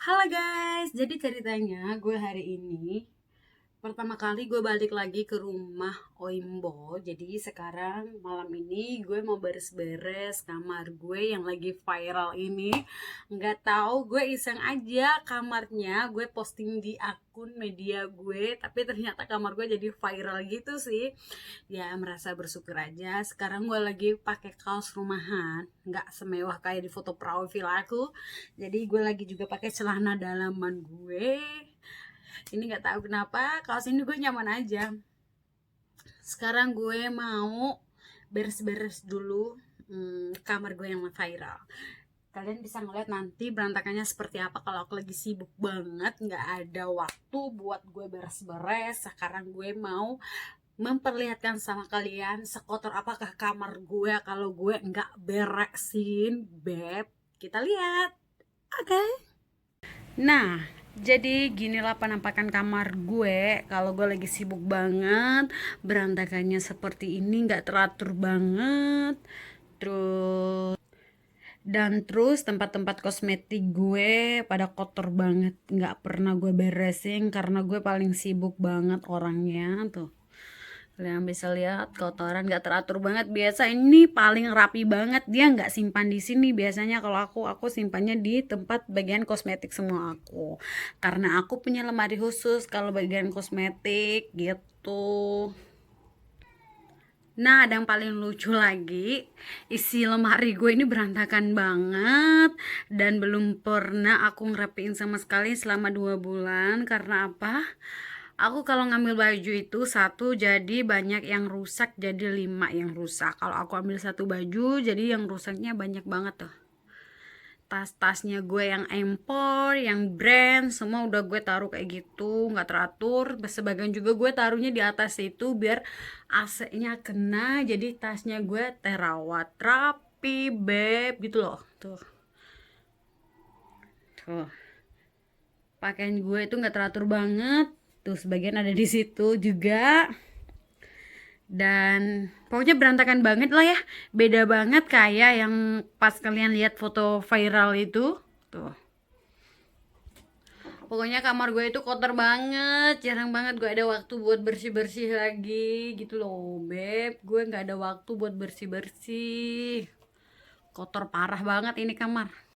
Halo guys, jadi ceritanya gue hari ini pertama kali gue balik lagi ke rumah Oimbo. Jadi sekarang malam ini gue mau beres-beres kamar gue yang lagi viral ini. Nggak tahu, gue iseng aja kamarnya gue posting di akun media gue, tapi ternyata kamar gue jadi viral gitu sih. Ya merasa bersyukur aja. Sekarang gue lagi pakai kaos rumahan, nggak semewah kayak di foto profil aku. Jadi gue lagi juga pakai celana dalaman gue. Ini nggak tahu kenapa kaos ini gue nyaman aja. Sekarang gue mau beres-beres dulu kamar gue yang viral. Kalian bisa ngeliat nanti berantakannya seperti apa kalau aku lagi sibuk banget nggak ada waktu buat gue beres-beres. Sekarang gue mau memperlihatkan sama kalian sekotor apakah kamar gue kalau gue nggak beresin, beb. Kita lihat. Oke. Nah, jadi ginilah penampakan kamar gue kalau gue lagi sibuk banget. Berantakannya seperti ini, nggak teratur banget. Terus tempat-tempat kosmetik gue pada kotor banget, nggak pernah gue beresin karena gue paling sibuk banget orangnya tuh. Kalian bisa lihat kotoran nggak teratur banget. Biasa ini paling rapi banget, dia nggak simpan di sini. Biasanya kalau aku simpannya di tempat bagian kosmetik semua aku. Karena aku punya lemari khusus kalau bagian kosmetik gitu. Nah, ada yang paling lucu lagi, isi lemari gue ini berantakan banget dan belum pernah aku ngerapiin sama sekali selama 2 bulan. Karena apa? Aku kalau ngambil baju itu satu jadi banyak yang rusak, jadi 5 yang rusak. Kalau aku ambil satu baju jadi yang rusaknya banyak banget tuh. Tas-tasnya gue yang impor, yang brand, semua udah gue taruh kayak gitu, nggak teratur. Sebagian juga gue taruhnya di atas itu biar AC-nya kena, jadi tasnya gue terawat rapi, beb, gitu loh. Tuh, pakaian gue itu nggak teratur banget. Tuh, sebagian ada di situ juga. Dan pokoknya berantakan banget lah ya. Beda banget kayak yang pas kalian lihat foto viral itu. Tuh. Pokoknya kamar gue itu kotor banget, jarang banget gue ada waktu buat bersih-bersih lagi gitu loh, beb. Gue nggak ada waktu buat bersih-bersih. Kotor parah banget ini kamar.